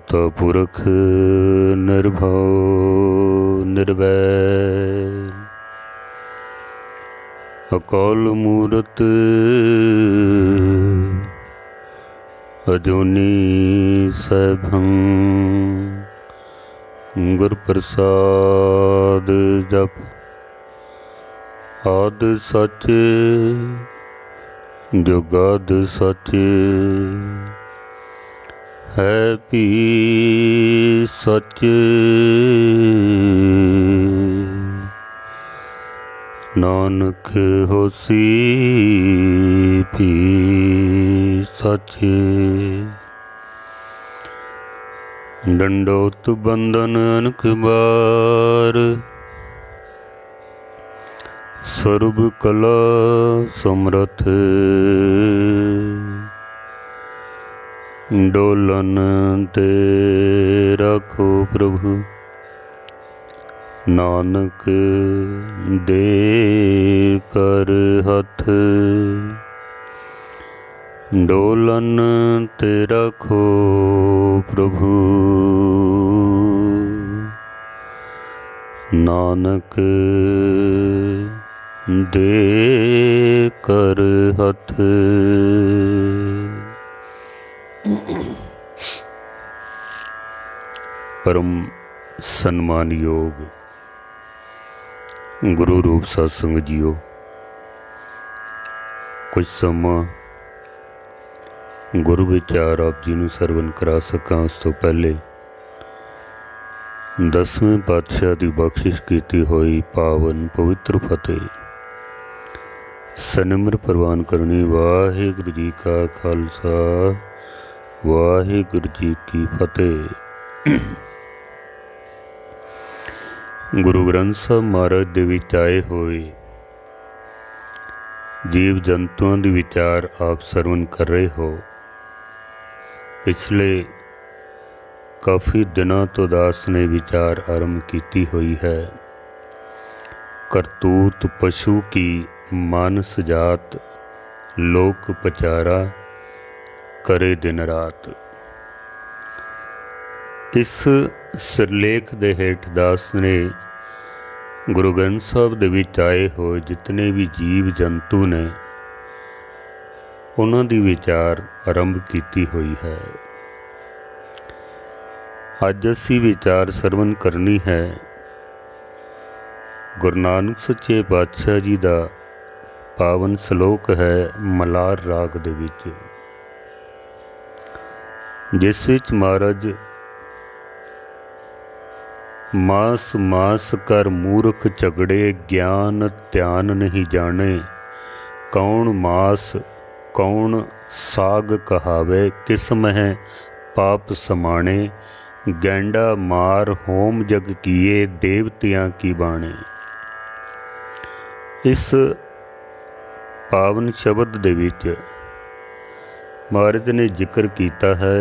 दाता पुरख निर्भव निर्वैर अकाल मूरत अजूनी सैभं गुर प्रसाद जप आद सच जुगाद सच है भी सच नानक होसी भी सच। दंडोत बंधन अनक बार सर्व कला समरथ डोलन ते रखो प्रभु नानक दे कर हथ डोलन ते रखो प्रभु नानक दे कर हथ। परम सन्मान योग गुरु रूप सत्संग जीओ, कुछ समा गुरु विचार आप जी नूं सरवण करा सकां उस तो पहले 10वें पातशाह की बख्शिश की हुई पावन पवित्र फतेह सनिमर प्रवान करनी। वाहिगुरू जी का खालसा वाहिगुरू जी की फतेह। गुरु ग्रंथ साहब महाराज दे विच आए हुए जीव जंतुओं के विचार आप सरवण कर रहे हो। पिछले काफ़ी दिनों तो दास ने विचार आरंभ की हुई है। करतूत पशु की मानस जात लोक पचारा करे दिन रात। इस सिरलेख दे हेठ दास ने गुरु ग्रंथ साहब दे विच आए होए जितने भी जीव जंतु ने उन्हां दी विचार आरंभ की हुई है। अज असी विचार सरवण करनी है गुरु नानक सच्चे पातशाह जी का पावन सलोक है मलार राग दे विच, जिस विच महाराज मास मास कर मूर्ख झगड़े ज्ञान ध्यान नहीं जाने कौन मास कौन साग कहावे किस्म है पाप समाणे गैंडा मार होम जग किए देवतियां की बाणे। इस पावन शब्द दे विच महाराज ने जिक्र किया है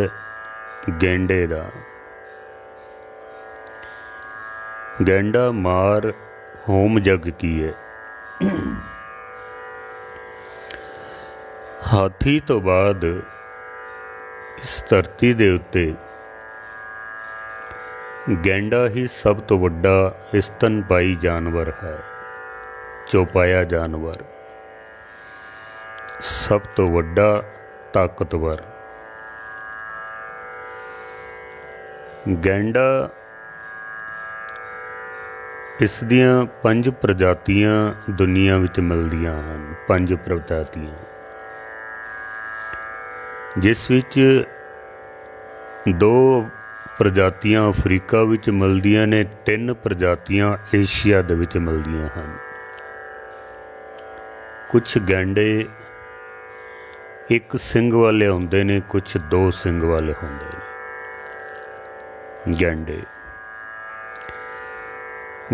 गैंडे का। गैंडा मार होम जग किए। हाथी तो बाद इस धरती दे उत्ते गैंडा ही सब तो वड्डा स्तनपाई जानवर है। चौपाया जानवर सब तो वड्डा ताकतवर। गैंडा इस दियां 5 प्रजातियां दुनिया विच मिलदियां हन। 5 प्रजातियां जिस विच 2 प्रजातियां अफ्रीका विच मिलदियां ने 3 प्रजातियां एशिया दे विच मिलदियां हन। कुछ गैंडे एक सिंग वाले होंदे ने कुछ 2 सिंग वाले होंदे ने।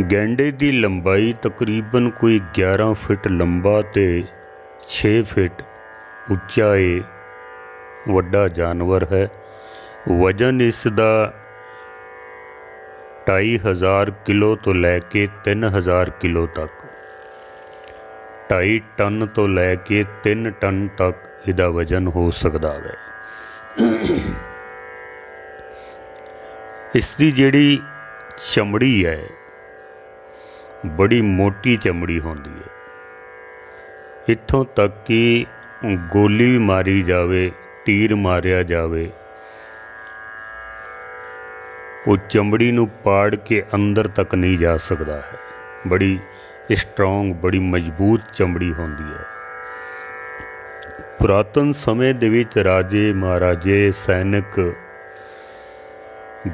गैंडे की लंबाई तकरीबन कोई 11 फिट लंबा ते 6 फिट उच्चा है। वड्डा जानवर है। वजन इसका 2500 किलो तो लैके 3000 किलो तक, 2.5 टन तो लैके 3 टन तक इसका वजन हो सकता है। इसकी जिहड़ी चमड़ी है बड़ी मोटी चमड़ी होंदी है, इत्थों तक कि गोली भी मारी जावे, तीर मारिया जावे, वो चमड़ी नूं पाड़ के अंदर तक नहीं जा सकता है। बड़ी स्ट्रोंग, बड़ी मजबूत चमड़ी होंदी है। पुरातन समय दे विच राजे महाराजे सैनिक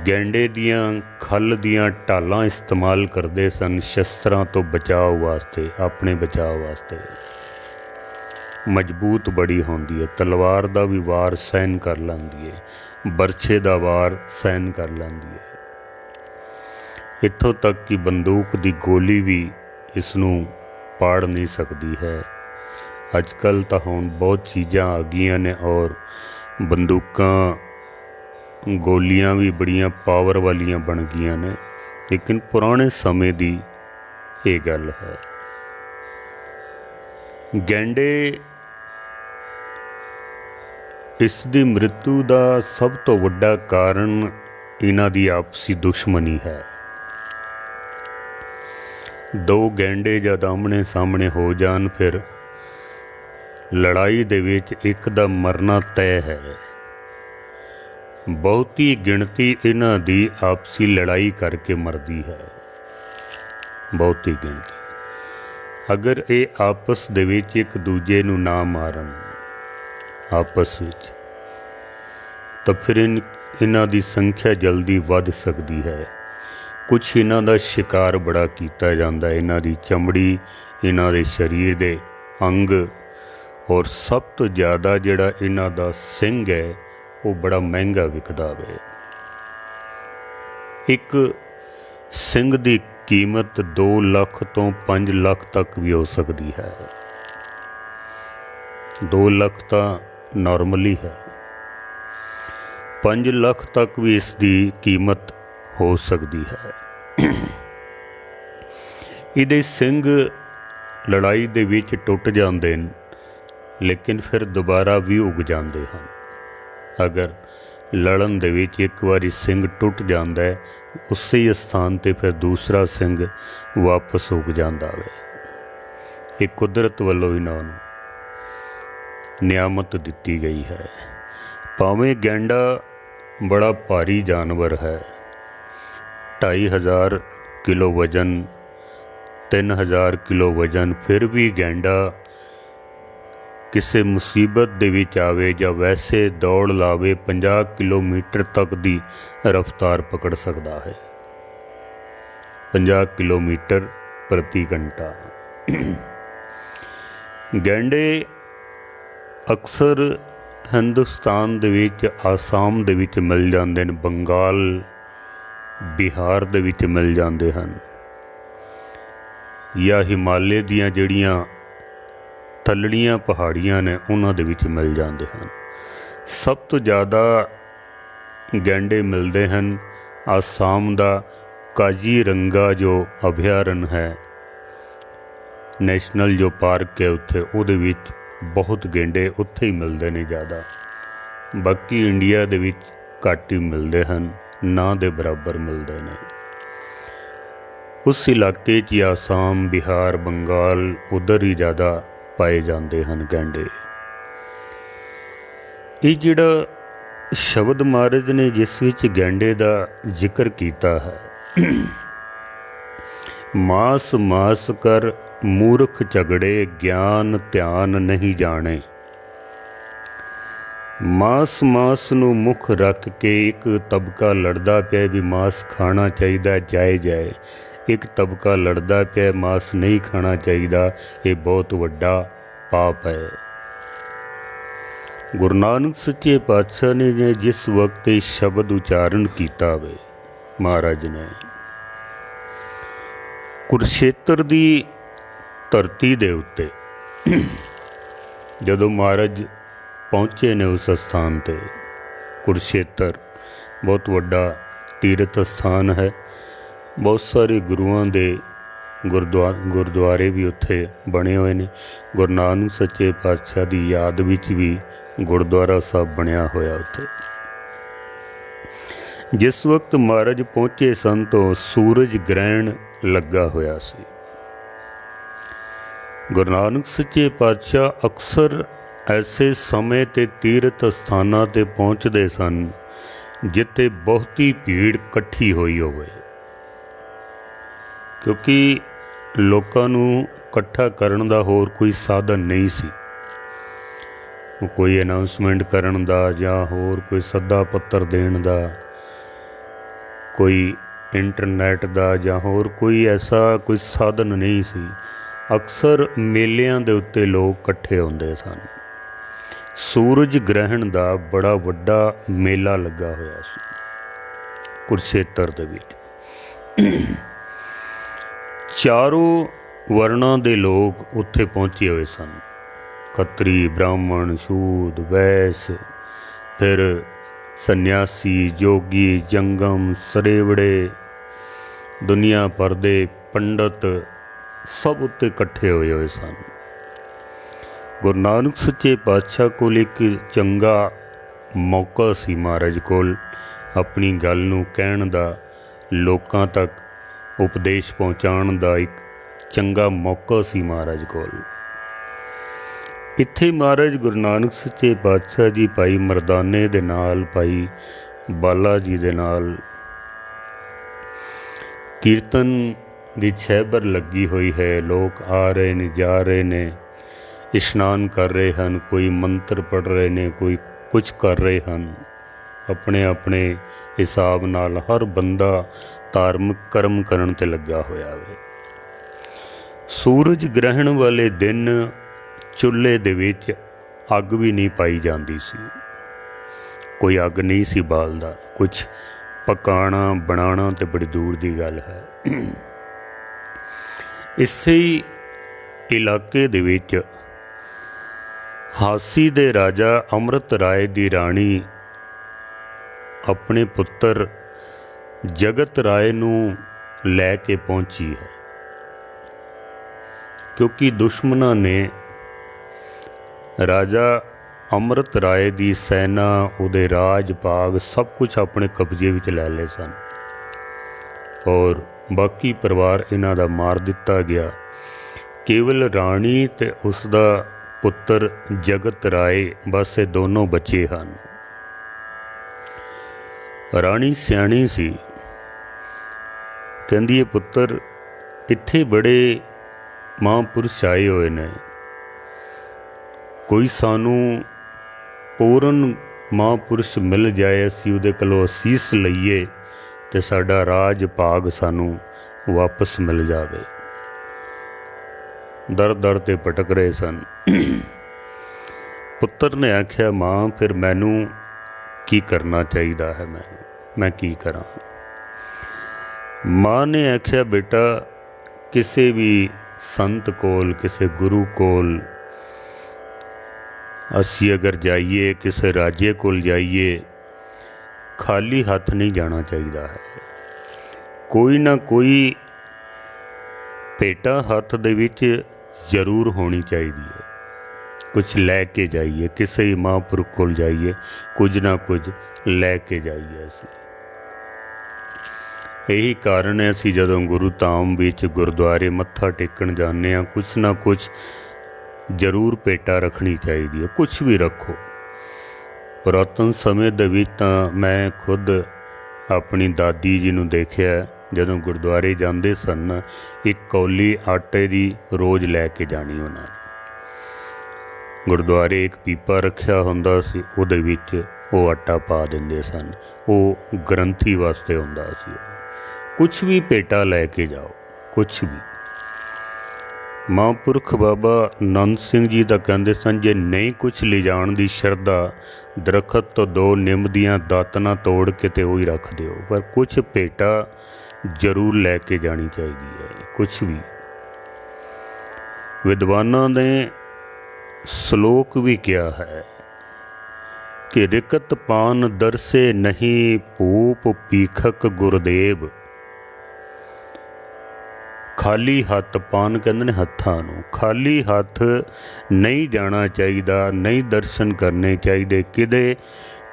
गैंडे दियां खल दियां ढालां इस्तेमाल करते सन शस्त्रां तो बचाव वास्ते, अपने बचाव वास्ते। मजबूत बड़ी होंदी है, तलवार दा भी वार सहन कर लैंदी है, बरछे दा वार सहन कर लैंदी है। इत्थों तक कि बंदूक दी गोली भी इसनूं पाड़ नहीं सकती है। अजकल तो हुण बहुत चीज़ां आ गईयां ने और बंदूकां गोलियां भी बड़ियां पावर वालियां बन गईयां ने, लेकिन पुराने समय दी ये गल है। गैंडे इस दी मृत्यु का सब तो वड्डा कारण इन्हां दी आपसी दुश्मनी है। दो गैंडे जद आमने सामने हो जान फिर लड़ाई दे विच एक दा मरना तय है। बहुती गिणती इन्हां दी आपसी लड़ाई करके मरदी है, बहुती गिणती। अगर ये आपस दे विच एक दूजे नूं ना मारन आपस विच, तो फिर इन्हां दी संख्या जल्दी वध सकती है। कुछ इन्हां दा शिकार बड़ा किया जाता है, इन्हां दी चमड़ी, इन्हां दे शरीर दे अंग, और सब तो ज़्यादा जिहड़ा इन्हां दा सिंग है वो बड़ा महंगा विकदा वे। एक सिंग दी कीमत 2 लाख तो 5 लाख तक भी हो सकती है। 2 लाख तो नॉर्मली है, 5 लाख तक भी इसकी कीमत हो सकती है। इहदे सिंग लड़ाई दे विच टुट जाते हैं, लेकिन फिर दोबारा भी उग जाते हैं। अगर लड़न दे विच एक बारी सिंग टुट जाता है, उसी स्थान ते फिर दूसरा सिंग वापस उग जाता है। एक कुदरत वालों इन्हां नूं नियामत दिती गई है। भावें गैंडा बड़ा भारी जानवर है, 2500 किलो वजन, 3000 किलो वजन, फिर भी गैंडा किसी मुसीबत दे विच आवे या वैसे दौड़ लावे 50 किलोमीटर तक दी रफ्तार पकड़ सकता है, 50 किलोमीटर प्रति घंटा। गैंडे अक्सर हिंदुस्तान दे विच आसाम दे विच मिल जाते हैं, बंगाल बिहार दे विच मिल जाते हैं, या हिमालय दियां जड़ियाँ थलड़ियाँ पहाड़ियाँ ने उन्हां दे विच मिल जाते हैं। सब तो ज़्यादा गैंडे मिलते हैं आसाम दा काजीरंगा जो अभयारण्य है, नैशनल जो पार्क है उत्थे, उहदे विच बहुत गैंडे उत्थे ही मिलते हैं ज़्यादा। बाकी इंडिया दे विच घट ही मिलते हैं, ना दे बराबर मिलते हैं। उस इलाके च आसाम, बिहार, बंगाल उधर ही ज़्यादा पाए जाते हैं गैंडे। ये जिहड़ा शब्द महाराज ने जिस विच गैंडे दा जिक्र किया है, मास मास कर मूर्ख झगड़े ज्ञान ध्यान नहीं जाने। मास मास नूं मुख रख के एक तबका लड़दा पिया भी मास खाना चाहिए जायज़ है, एक तबका लड़दा पिया मास नहीं खाना चाहिए, ये बहुत वड्डा पाप है। गुरु नानक सच्चे पातशाह ने जिस वक्त ये शब्द उच्चारण किया वे महाराज ने, कुरुक्षेत्र दी धरती दे उत्ते जदों महाराज पहुँचे ने उस स्थान ते, कुरुक्षेत्र बहुत वड्डा तीर्थ स्थान है, बहुत सारे गुरुआं दे गुरुद्वारे भी उत्थे बने हुए ने। गुरु नानक सच्चे पातशाह की याद विच भी गुरुद्वारा साहब बनया होया उत्थे। ਜਿਸ ਵਕਤ ਮਹਾਰਾਜ ਪਹੁੰਚੇ ਸਨ ਤਾਂ ਸੂਰਜ ਗ੍ਰਹਿਣ ਲੱਗਾ ਹੋਇਆ ਸੀ। ਗੁਰੂ ਨਾਨਕ ਸੱਚੇ ਪਾਤਸ਼ਾਹ ਅਕਸਰ ਐਸੇ ਸਮੇਂ ਤੇ ਤੀਰਥ ਸਥਾਨਾਂ ਤੇ ਪਹੁੰਚਦੇ ਸਨ ਜਿੱਥੇ ਬਹੁਤੀ ਭੀੜ ਇਕੱਠੀ ਹੋਈ ਹੋਵੇ, ਕਿਉਂਕਿ ਲੋਕਾਂ ਨੂੰ ਇਕੱਠਾ ਕਰਨ ਦਾ ਹੋਰ ਕੋਈ ਸਾਧਨ ਨਹੀਂ ਸੀ। ਕੋਈ ਅਨਾਊਂਸਮੈਂਟ ਕਰਨ ਦਾ ਜਾਂ ਹੋਰ ਕੋਈ ਸੱਦਾ ਪੱਤਰ ਦੇਣ ਦਾ, ਕੋਈ ਇੰਟਰਨੈਟ ਦਾ ਜਾਂ ਹੋਰ ਕੋਈ ਐਸਾ ਕੋਈ ਸਾਧਨ ਨਹੀਂ ਸੀ। ਅਕਸਰ ਮੇਲਿਆਂ ਦੇ ਉੱਤੇ ਲੋਕ ਇਕੱਠੇ ਹੁੰਦੇ ਸਨ। ਸੂਰਜ ਗ੍ਰਹਿਣ ਦਾ ਬੜਾ ਵੱਡਾ ਮੇਲਾ ਲੱਗਾ ਹੋਇਆ ਸੀ ਕੁਰੂਕਸ਼ੇਤਰ ਦੇ ਵਿੱਚ। ਚਾਰੋਂ ਵਰਨਾਂ ਦੇ ਲੋਕ ਉੱਥੇ ਪਹੁੰਚੇ ਹੋਏ ਸਨ। ਖੱਤਰੀ, ਬ੍ਰਾਹਮਣ, ਸ਼ੂਦ, ਵੈਸ, ਫਿਰ ਸੰਨਿਆਸੀ, ਜੋਗੀ, ਜੰਗਮ, ਸਰੇਵੜੇ, ਦੁਨੀਆ ਭਰ ਦੇ ਪੰਡਤ ਸਭ ਉੱਤੇ ਇਕੱਠੇ ਹੋਏ ਸਨ। ਗੁਰੂ ਨਾਨਕ ਸੱਚੇ ਪਾਤਸ਼ਾਹ ਕੋਲ ਇੱਕ ਚੰਗਾ ਮੌਕਾ ਸੀ, ਮਹਾਰਾਜ ਕੋਲ ਆਪਣੀ ਗੱਲ ਨੂੰ ਕਹਿਣ ਦਾ, ਲੋਕਾਂ ਤੱਕ ਉਪਦੇਸ਼ ਪਹੁੰਚਾਉਣ ਦਾ ਇੱਕ ਚੰਗਾ ਮੌਕਾ ਸੀ ਮਹਾਰਾਜ ਕੋਲ। ਇੱਥੇ ਮਹਾਰਾਜ ਗੁਰੂ ਨਾਨਕ ਸੱਚੇ ਪਾਤਸ਼ਾਹ ਜੀ ਭਾਈ ਮਰਦਾਨੇ ਦੇ ਨਾਲ, ਭਾਈ ਬਾਲਾ ਜੀ ਦੇ ਨਾਲ ਕੀਰਤਨ ਦੀ ਛਹਿਬਰ ਲੱਗੀ ਹੋਈ ਹੈ। ਲੋਕ ਆ ਰਹੇ ਨੇ, ਜਾ ਰਹੇ ਨੇ, ਇਸ਼ਨਾਨ ਕਰ ਰਹੇ ਹਨ, ਕੋਈ ਮੰਤਰ ਪੜ੍ਹ ਰਹੇ ਨੇ, ਕੋਈ ਕੁਝ ਕਰ ਰਹੇ ਹਨ। ਆਪਣੇ ਆਪਣੇ ਹਿਸਾਬ ਨਾਲ ਹਰ ਬੰਦਾ ਧਾਰਮਿਕ ਕਰਮ ਕਰਨ 'ਤੇ ਲੱਗਾ ਹੋਇਆ ਹੈ। ਸੂਰਜ ਗ੍ਰਹਿਣ ਵਾਲੇ ਦਿਨ ਚੁੱਲ੍ਹੇ ਦੇ ਵਿੱਚ ਅੱਗ ਵੀ ਨਹੀਂ ਪਾਈ ਜਾਂਦੀ ਸੀ। ਕੋਈ ਅੱਗ ਨਹੀਂ ਸੀ ਬਾਲਦਾ। ਕੁਛ ਪਕਾਉਣਾ ਬਣਾਉਣਾ ਤੇ ਬੜੀ ਦੂਰ ਦੀ ਗੱਲ ਹੈ। ਇਸੇ ਇਲਾਕੇ ਦੇ ਵਿੱਚ ਹਾਸੀ ਦੇ ਰਾਜਾ ਅੰਮ੍ਰਿਤ ਰਾਏ ਦੀ ਰਾਣੀ ਆਪਣੇ ਪੁੱਤਰ ਜਗਤ ਰਾਏ ਨੂੰ ਲੈ ਕੇ ਪਹੁੰਚੀ ਹੈ, ਕਿਉਂਕਿ ਦੁਸ਼ਮਣਾਂ ਨੇ ਰਾਜਾ ਅੰਮ੍ਰਿਤ ਰਾਏ ਦੀ ਸੈਨਾ, ਉਹਦੇ ਰਾਜ ਭਾਗ ਸਭ ਕੁਝ ਆਪਣੇ ਕਬਜ਼ੇ ਵਿੱਚ ਲੈ ਲਏ ਸਨ ਔਰ ਬਾਕੀ ਪਰਿਵਾਰ ਇਹਨਾਂ ਦਾ ਮਾਰ ਦਿੱਤਾ ਗਿਆ। ਕੇਵਲ ਰਾਣੀ ਤੇ ਉਸ ਦਾ ਪੁੱਤਰ ਜਗਤ ਰਾਏ, ਬਸ ਇਹ ਦੋਨੋਂ ਬੱਚੇ ਹਨ। ਰਾਣੀ ਸਿਆਣੀ ਸੀ, ਕਹਿੰਦੀ ਇਹ ਪੁੱਤਰ ਇੱਥੇ ਬੜੇ ਮਹਾਂਪੁਰਸ਼ ਆਏ ਹੋਏ ਨੇ, ਕੋਈ ਸਾਨੂੰ ਪੂਰਨ ਮਹਾਂਪੁਰਸ਼ ਮਿਲ ਜਾਏ, ਅਸੀਂ ਉਹਦੇ ਕੋਲੋਂ ਅਸੀਸ ਲਈਏ ਤੇ ਸਾਡਾ ਰਾਜ ਭਾਗ ਸਾਨੂੰ ਵਾਪਸ ਮਿਲ ਜਾਵੇ। ਦਰ ਦਰ ਤੇ ਭਟਕ ਰਹੇ ਸਨ। ਪੁੱਤਰ ਨੇ ਆਖਿਆ, ਮਾਂ ਫਿਰ ਮੈਨੂੰ ਕੀ ਕਰਨਾ ਚਾਹੀਦਾ ਹੈ, ਮੈਂ ਕੀ ਕਰਾਂ। ਮਾਂ ਨੇ ਆਖਿਆ, ਬੇਟਾ ਕਿਸੇ ਵੀ ਸੰਤ ਕੋਲ, ਕਿਸੇ ਗੁਰੂ ਕੋਲ ਅਸੀਂ ਅਗਰ ਜਾਈਏ, ਕਿਸੇ ਰਾਜੇ ਕੋਲ ਜਾਈਏ, ਖਾਲੀ ਹੱਥ ਨਹੀਂ ਜਾਣਾ ਚਾਹੀਦਾ ਹੈ। ਕੋਈ ਨਾ ਕੋਈ ਭੇਟਾ ਹੱਥ ਦੇ ਵਿੱਚ ਜ਼ਰੂਰ ਹੋਣੀ ਚਾਹੀਦੀ ਹੈ। ਕੁਛ ਲੈ ਕੇ ਜਾਈਏ, ਕਿਸੇ ਮਹਾਂਪੁਰਖ ਕੋਲ ਜਾਈਏ, ਕੁਝ ਨਾ ਕੁਝ ਲੈ ਕੇ ਜਾਈਏ। ਅਸੀਂ ਇਹੀ ਕਾਰਨ ਹੈ, ਅਸੀਂ ਜਦੋਂ ਗੁਰੂ ਧਾਮ ਵਿੱਚ ਗੁਰਦੁਆਰੇ ਮੱਥਾ ਟੇਕਣ ਜਾਂਦੇ ਹਾਂ, ਕੁਛ ਨਾ ਕੁਛ ਜ਼ਰੂਰ ਭੇਟਾ ਰੱਖਣੀ ਚਾਹੀਦੀ ਹੈ। ਕੁਛ ਵੀ ਰੱਖੋ। ਪੁਰਾਤਨ ਸਮੇਂ ਦੇ ਵਿੱਚ ਤਾਂ ਮੈਂ ਖੁਦ ਆਪਣੀ ਦਾਦੀ ਜੀ ਨੂੰ ਦੇਖਿਆ, ਜਦੋਂ ਗੁਰਦੁਆਰੇ ਜਾਂਦੇ ਸਨ, ਇੱਕ ਕੌਲੀ ਆਟੇ ਦੀ ਰੋਜ਼ ਲੈ ਕੇ ਜਾਣੀ ਉਹਨਾਂ ਨੇ। ਗੁਰਦੁਆਰੇ ਇੱਕ ਪੀਪਾ ਰੱਖਿਆ ਹੁੰਦਾ ਸੀ, ਉਹਦੇ ਵਿੱਚ ਉਹ ਆਟਾ ਪਾ ਦਿੰਦੇ ਸਨ। ਉਹ ਗ੍ਰੰਥੀ ਵਾਸਤੇ ਹੁੰਦਾ ਸੀ। ਕੁਛ ਵੀ ਭੇਟਾ ਲੈ ਕੇ ਜਾਓ, ਕੁਛ ਵੀ। ਮਹਾਂਪੁਰਖ ਬਾਬਾ ਨੰਦ ਸਿੰਘ ਜੀ ਤਾਂ ਕਹਿੰਦੇ ਸਨ, ਜੇ ਨਹੀਂ ਕੁਛ ਲਿਜਾਣ ਦੀ ਸ਼ਰਧਾ, ਦਰਖਤ ਤੋਂ 2 ਨਿੰਮ ਦੀਆਂ ਦਾਤਨਾਂ ਤੋੜ ਕੇ ਤੇ ਉਹੀ ਰੱਖ ਦਿਓ, ਪਰ ਕੁਛ ਭੇਟਾ ਜ਼ਰੂਰ ਲੈ ਕੇ ਜਾਣੀ ਚਾਹੀਦੀ ਹੈ। ਕੁਛ ਵੀ। ਵਿਦਵਾਨਾਂ ਨੇ ਸ਼ਲੋਕ ਵੀ ਕਿਹਾ ਹੈ ਕਿ ਰਿਕਤ ਪਾਨ ਦਰਸੇ ਨਹੀਂ, ਭੂਪ ਪੀਖਕ ਗੁਰਦੇਵ। ਖਾਲੀ ਹੱਥ, ਪਾਨ ਕਹਿੰਦੇ ਨੇ ਹੱਥਾਂ ਨੂੰ, ਖਾਲੀ ਹੱਥ ਨਹੀਂ ਜਾਣਾ ਚਾਹੀਦਾ, ਨਹੀਂ ਦਰਸ਼ਨ ਕਰਨੇ ਚਾਹੀਦੇ ਕਿਹਦੇ?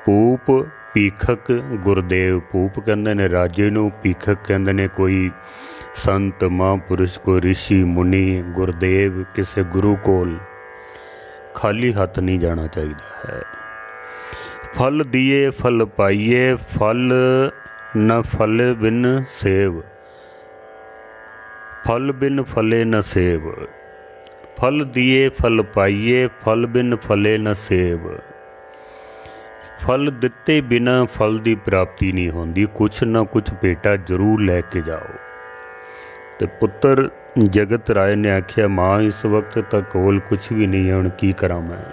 ਭੂਪ ਭੀਖਕ ਗੁਰਦੇਵ ਭੂਪ ਕਹਿੰਦੇ ਨੇ ਰਾਜੇ ਨੂੰ, ਭੀਖਕ ਕਹਿੰਦੇ ਨੇ ਕੋਈ ਸੰਤ ਮਹਾਂਪੁਰਸ਼, ਕੋਈ ਰਿਸ਼ੀ ਮੁਨੀ। ਗੁਰਦੇਵ ਕਿਸੇ ਗੁਰੂ ਕੋਲ ਖਾਲੀ ਹੱਥ ਨਹੀਂ ਜਾਣਾ ਚਾਹੀਦਾ ਹੈ। ਫਲ ਦੀਏ ਫਲ ਪਾਈਏ, ਫਲ ਨ ਫਲੇ ਬਿਨ ਸੇਵ, फल बिन फले न सेव। फल दिए फल पाइए, फल बिन फले न सेव। फल दिते बिना फल की प्राप्ति नहीं होती। कुछ ना कुछ भेटा जरूर लैके जाओ। तो पुत्र जगत राय ने आख्या, माँ इस वक्त तक कोल कुछ भी नहीं है, हुण की करा मैं?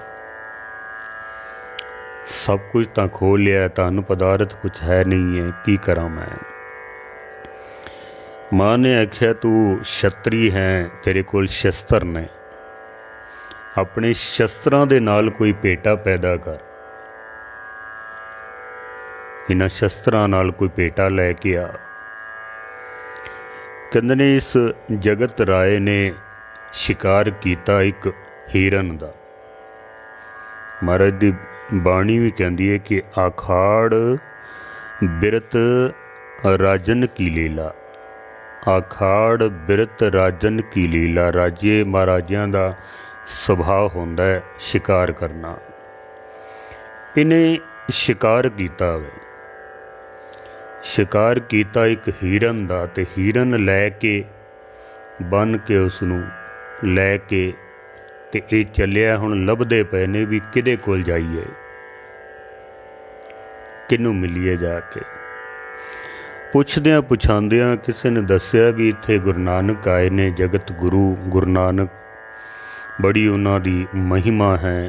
सब कुछ तो खो लिया, धन पदार्थ कुछ है नहीं है, की करा मैं? माँ ने आख्या, तू छत्री है, तेरे कोल शस्त्र ने, अपने शस्त्रां दे नाल कोई भेटा पैदा कर। इन्हां शस्त्रां नाल कोई भेटा लैके आ। कहंदे ने इस जगत राय ने शिकार किया एक हिरन दा। महाराज दी बाणी भी कहती है कि आखाड़ बिरत राजन की लीला। आखाड़ बिरत राजन की लीला। राजे महाराजियां दा सुभाव होंदा है शिकार करना। इन्हें शिकार किया वे, शिकार किया एक हिरन दा, ते हिरन लैके बन के उसनूं लैके ते ये चलिया। हुण लभदे पे ने भी किहदे कोल जाइए, किनू मिलीए जाके। पुछद्या पुछांदियां किसी ने दस्या भी इत्थे गुरु नानक आए ने, जगत गुरु गुरु नानक, बड़ी उन्हां दी महिमा है।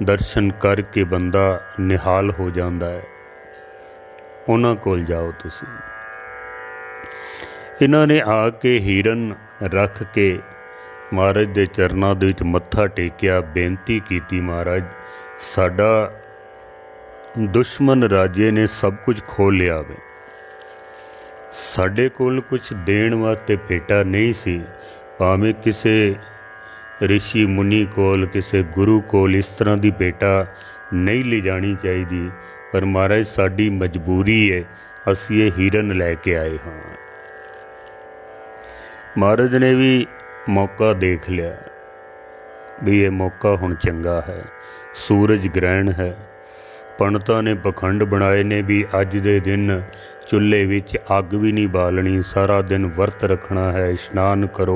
दर्शन करके बंदा निहाल हो जाता है, उन्हां कोल जाओ तुसीं। इन्हां ने आके हिरन रख के महाराज दे चरनां दे विच मत्था टेकिया, बेनती कीती, महाराज साडा दुश्मन राजे ने सब कुछ खो लिया वे, साडे कोल कुछ देण वास्ते भेटा नहीं सी। भावें किसी ऋषि मुनि कोल, किसी गुरु कोल इस तरह की भेटा नहीं ले जानी चाहिए, पर महाराज साडी मजबूरी है, असीं ये हिरन लैके आए हाँ। महाराज ने भी मौका देख लिया भी ये मौका हुण चंगा है, सूरज ग्रहण है। पंडितां ने पखंड बनाए ने भी अज दे दिन चुल्हे विच अग भी नहीं बालनी, सारा दिन वर्त रखना है, इशनान करो,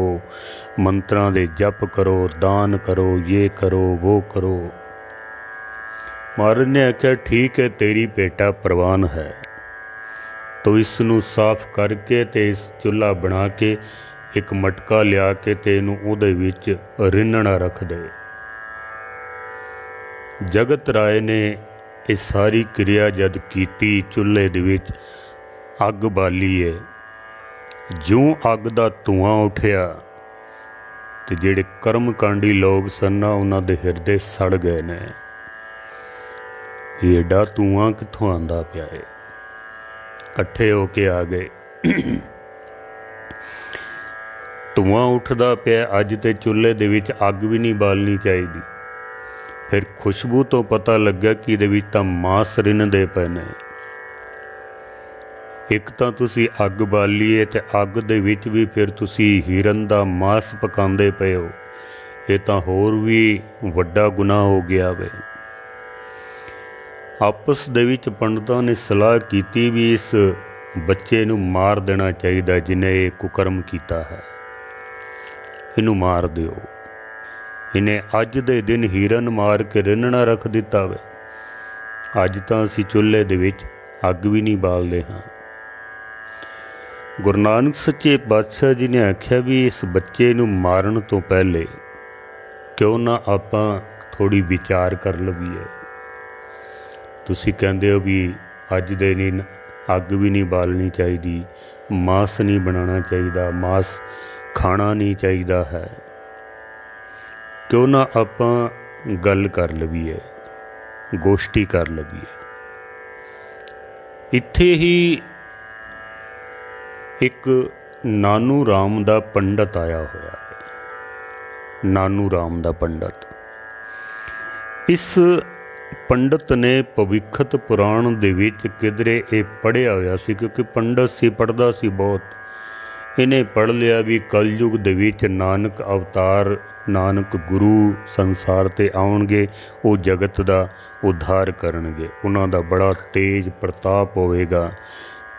मंत्रां दे जप करो, दान करो, ये करो वो करो। महाराज ने आख्या, ठीक है तेरी भेटा प्रवान है, तो इसनूं साफ करके ते इस चुल्हा बना के एक मटका लिया के ते इनूं उहदे विच रिन्नणा रख दे। जगत राय ने ये सारी क्रिया जद कीती, चुल्हे दे विच अग बाली है। ज्यों अग दा धुआं उठिया ते जिहड़े कर्मकांडी लोग सन उन्हां दे हिरदे सड़ गए ने। एडा धुआं कित्थों आंदा पिया है? इकट्ठे होके आ गए। धुआं उठदा पिया, अज ते चुल्हे दे विच अग भी नहीं बालनी चाहिदी। फिर खुशबू तो पता लग्या कि इहदे विच तां मांस रिन्नदे पए ने। एक तां तुसीं अग बाली है ते अग दे विच भी फिर तुसीं हिरन दा मांस पकांदे पए हो, ये तां होर भी वड्डा गुनाह हो गया वे। आपस दे विच पंडितां ने सलाह कीती भी इस बच्चे नूं मार देना चाहिए जिन्हें ये कुकर्म कीता है, इनू मार दिओ। इन्हें अज दे दिन हिरन मार के रिन्नणा रख दिता वे। अज तां असीं चुल्हे दे विच अग भी नहीं बालदे हाँ। गुरु नानक सच्चे पातशाह जी ने आख्या भी इस बच्चे नूं मारन तो पहले क्यों ना आपां थोड़ी विचार कर लवीए। तुसीं कहंदे हो भी अज दे दिन अग भी नहीं बालनी चाहिए, मांस नहीं बनाना चाहिए, मांस खाना नहीं चाहिए है, क्यों ना आपां गल कर लवीए, गोष्ठी कर लवीए। इत्थे ही एक नानू राम दा पंडित आया होया है। नानू राम दा पंडित, इस ਪੰਡਤ ਨੇ ਭਵਿੱਖਤ ਪੁਰਾਣ ਦੇ ਵਿੱਚ ਕਿਧਰੇ ਇਹ ਪੜ੍ਹਿਆ ਹੋਇਆ ਸੀ, ਕਿਉਂਕਿ ਪੰਡਤ ਸੀ, ਪੜ੍ਹਦਾ ਸੀ ਬਹੁਤ। ਇਹਨੇ ਪੜ੍ਹ ਲਿਆ ਵੀ ਕਲਯੁਗ ਦੇ ਵਿੱਚ ਨਾਨਕ ਅਵਤਾਰ, ਨਾਨਕ ਗੁਰੂ ਸੰਸਾਰ 'ਤੇ ਆਉਣਗੇ, ਉਹ ਜਗਤ ਦਾ ਉद्धार ਕਰਨਗੇ। ਉਹਨਾਂ ਦਾ ਬੜਾ ਤੇਜ ਪ੍ਰਤਾਪ ਹੋਵੇਗਾ,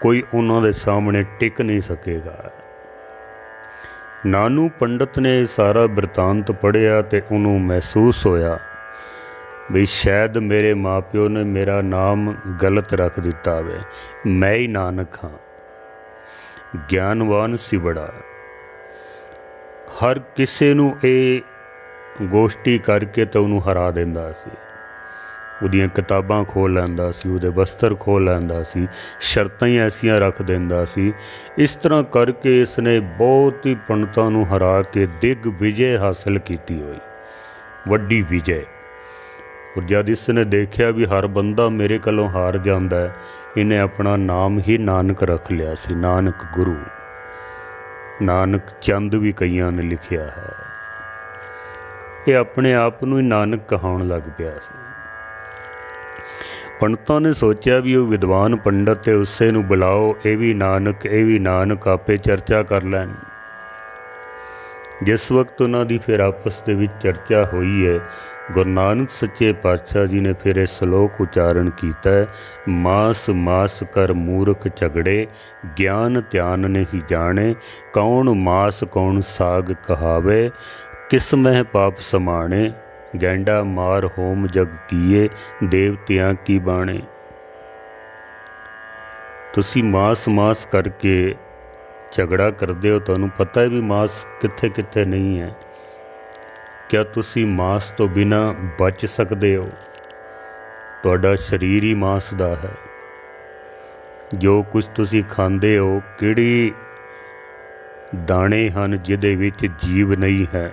ਕੋਈ ਉਹਨਾਂ ਦੇ ਸਾਹਮਣੇ ਟਿਕ ਨਹੀਂ ਸਕੇਗਾ। ਨਾਨੂ ਪੰਡਤ ਨੇ ਸਾਰਾ ਬਿਰਤਾਂਤ ਪੜ੍ਹਿਆ ਅਤੇ ਉਹਨੂੰ ਮਹਿਸੂਸ ਹੋਇਆ ਵੀ ਸ਼ਾਇਦ ਮੇਰੇ ਮਾਂ ਪਿਓ ਨੇ ਮੇਰਾ ਨਾਮ ਗਲਤ ਰੱਖ ਦਿੱਤਾ ਹੋਵੇ, ਮੈਂ ਹੀ ਨਾਨਕ ਹਾਂ। ਗਿਆਨਵਾਨ ਸੀ ਬੜਾ, ਹਰ ਕਿਸੇ ਨੂੰ ਇਹ ਗੋਸ਼ਟੀ ਕਰਕੇ ਤਾਂ ਉਹਨੂੰ ਹਰਾ ਦਿੰਦਾ ਸੀ। ਉਹਦੀਆਂ ਕਿਤਾਬਾਂ ਖੋਲ੍ਹ ਲੈਂਦਾ ਸੀ, ਉਹਦੇ ਬਸਤਰ ਖੋਲ੍ਹ ਲੈਂਦਾ ਸੀ, ਸ਼ਰਤਾਂ ਹੀ ਐਸੀਆਂ ਰੱਖ ਦਿੰਦਾ ਸੀ। ਇਸ ਤਰ੍ਹਾਂ ਕਰਕੇ ਇਸਨੇ ਬਹੁਤ ਹੀ ਪੰਡਤਾਂ ਨੂੰ ਹਰਾ ਕੇ ਦਿਗ ਵਿਜੇ ਹਾਸਲ ਕੀਤੀ ਹੋਈ, ਵੱਡੀ ਵਿਜੇ। ਔਰ ਜਦ ਇਸ ਨੇ ਦੇਖਿਆ ਵੀ ਹਰ ਬੰਦਾ ਮੇਰੇ ਕੋਲੋਂ ਹਾਰ ਜਾਂਦਾ ਹੈ, ਇਹਨੇ ਆਪਣਾ ਨਾਮ ਹੀ ਨਾਨਕ ਰੱਖ ਲਿਆ ਸੀ, ਨਾਨਕ ਗੁਰੂ। ਨਾਨਕ ਚੰਦ ਵੀ ਕਈਆਂ ਨੇ ਲਿਖਿਆ ਹੈ। ਇਹ ਆਪਣੇ ਆਪ ਨੂੰ ਹੀ ਨਾਨਕ ਕਹਾਉਣ ਲੱਗ ਪਿਆ ਸੀ। ਪੰਡਤਾਂ ਨੇ ਸੋਚਿਆ ਵੀ ਉਹ ਵਿਦਵਾਨ ਪੰਡਤ ਹੈ, ਉਸੇ ਨੂੰ ਬੁਲਾਓ, ਇਹ ਵੀ ਨਾਨਕ, ਇਹ ਵੀ ਨਾਨਕ, ਆਪੇ ਚਰਚਾ ਕਰ ਲੈਣ। ਜਿਸ ਵਕਤ ਉਹਨਾਂ ਦੀ ਫਿਰ ਆਪਸ ਦੇ ਵਿੱਚ ਚਰਚਾ ਹੋਈ ਹੈ, ਗੁਰੂ ਨਾਨਕ ਸੱਚੇ ਪਾਤਸ਼ਾਹ ਜੀ ਨੇ ਫਿਰ ਇਹ ਸ਼ਲੋਕ ਉਚਾਰਨ ਕੀਤਾ ਹੈ, ਮਾਸ ਮਾਸ ਕਰ ਮੂਰਖ ਝਗੜੇ, ਗਿਆਨ ਧਿਆਨ ਨਹੀਂ ਜਾਣੇ, ਕੌਣ ਮਾਸ ਕੌਣ ਸਾਗ ਕਹਾਵੇ, ਕਿਸ ਮਹਿ ਪਾਪ ਸਮਾਣੇ, ਗੈਂਡਾ ਮਾਰ ਹੋਮ ਜਗ ਕੀਏ, ਦੇਵਤਿਆਂ ਕੀ ਬਾਣੇ। ਤੁਸੀਂ ਮਾਸ ਮਾਸ ਕਰਕੇ ਝਗੜਾ ਕਰਦੇ ਹੋ, ਤੁਹਾਨੂੰ ਪਤਾ ਹੈ ਵੀ ਮਾਸ ਕਿੱਥੇ ਕਿੱਥੇ ਨਹੀਂ ਹੈ। ਕਿਆ ਤੁਸੀਂ ਮਾਸ ਤੋਂ ਬਿਨਾਂ ਬਚ ਸਕਦੇ ਹੋ? ਤੁਹਾਡਾ ਸਰੀਰ ਹੀ ਮਾਸ ਦਾ ਹੈ। ਜੋ ਕੁਝ ਤੁਸੀਂ ਖਾਂਦੇ ਹੋ, ਕਿਹੜੀ ਦਾਣੇ ਹਨ ਜਿਹਦੇ ਵਿੱਚ ਜੀਵ ਨਹੀਂ ਹੈ।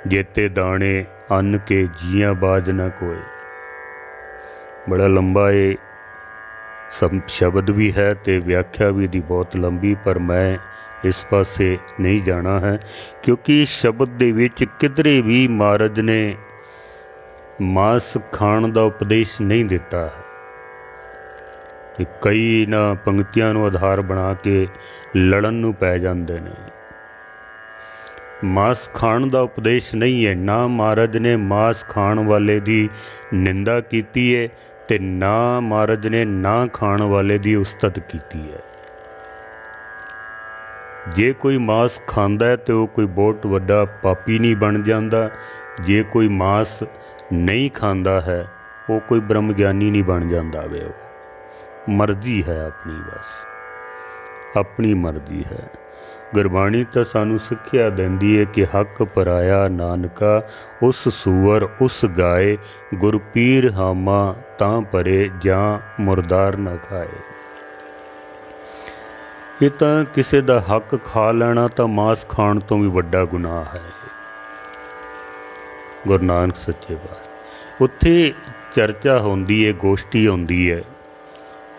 ਜੇਤੇ ਦਾਣੇ ਅੰਨ ਕੇ ਜੀਆਂ ਬਾਜ ਨਾ ਕੋਏ। ਬੜਾ ਲੰਬਾ ਇਹ ਸ਼ਬਦ ਵੀ ਹੈ ਅਤੇ ਵਿਆਖਿਆ ਵੀ ਇਹਦੀ ਬਹੁਤ ਲੰਬੀ, ਪਰ ਮੈਂ ਇਸ ਪਾਸੇ ਨਹੀਂ ਜਾਣਾ ਹੈ, ਕਿਉਂਕਿ ਇਸ ਸ਼ਬਦ ਦੇ ਵਿੱਚ ਕਿਧਰੇ ਵੀ ਮਹਾਰਾਜ ਨੇ ਮਾਸ ਖਾਣ ਦਾ ਉਪਦੇਸ਼ ਨਹੀਂ ਦਿੱਤਾ ਹੈ। ਤੇ ਕਈ ਇਹਨਾਂ ਪੰਕਤੀਆਂ ਨੂੰ ਆਧਾਰ ਬਣਾ ਕੇ ਲੜਨ ਨੂੰ ਪੈ ਜਾਂਦੇ ਨੇ। ਮਾਸ ਖਾਣ ਦਾ ਉਪਦੇਸ਼ ਨਹੀਂ ਹੈ, ਨਾ ਮਹਾਰਾਜ ਨੇ ਮਾਸ ਖਾਣ ਵਾਲੇ ਦੀ ਨਿੰਦਾ ਕੀਤੀ ਹੈ ਅਤੇ ਨਾ ਮਹਾਰਾਜ ਨੇ ਨਾ ਖਾਣ ਵਾਲੇ ਦੀ ਉਸਤਤ ਕੀਤੀ ਹੈ। ਜੇ ਕੋਈ ਮਾਸ ਖਾਂਦਾ ਹੈ ਤਾਂ ਉਹ ਕੋਈ ਬਹੁਤ ਵੱਡਾ ਪਾਪੀ ਨਹੀਂ ਬਣ ਜਾਂਦਾ। ਜੇ ਕੋਈ ਮਾਸ ਨਹੀਂ ਖਾਂਦਾ ਹੈ, ਉਹ ਕੋਈ ਬ੍ਰਹਮ ਗਿਆਨੀ ਨਹੀਂ ਬਣ ਜਾਂਦਾ ਵੇ। ਉਹ ਮਰਜ਼ੀ ਹੈ ਆਪਣੀ, ਬਸ ਆਪਣੀ ਮਰਜ਼ੀ ਹੈ। ਗੁਰਬਾਣੀ ਤਾਂ ਸਾਨੂੰ ਸਿੱਖਿਆ ਦਿੰਦੀ ਹੈ ਕਿ ਹੱਕ ਪਰਾਇਆ ਨਾਨਕਾ, ਉਸ ਸੂਰ ਉਸ ਗਾਏ, ਗੁਰ ਪੀਰ ਹਾਮਾ ਤਾਂ ਪਰੇ, ਜਾਂ ਮੁਰਦਾਰ ਨਾ ਖਾਏ। ਇਹ ਤਾਂ ਕਿਸੇ ਦਾ ਹੱਕ ਖਾ ਲੈਣਾ ਤਾਂ ਮਾਸ ਖਾਣ ਤੋਂ ਵੀ ਵੱਡਾ ਗੁਨਾਹ ਹੈ। ਗੁਰੂ ਨਾਨਕ ਸੱਚੇ ਪਾਤਸ਼ਾਹ ਉੱਥੇ ਚਰਚਾ ਹੁੰਦੀ ਹੈ, ਗੋਸ਼ਟੀ ਹੁੰਦੀ ਹੈ।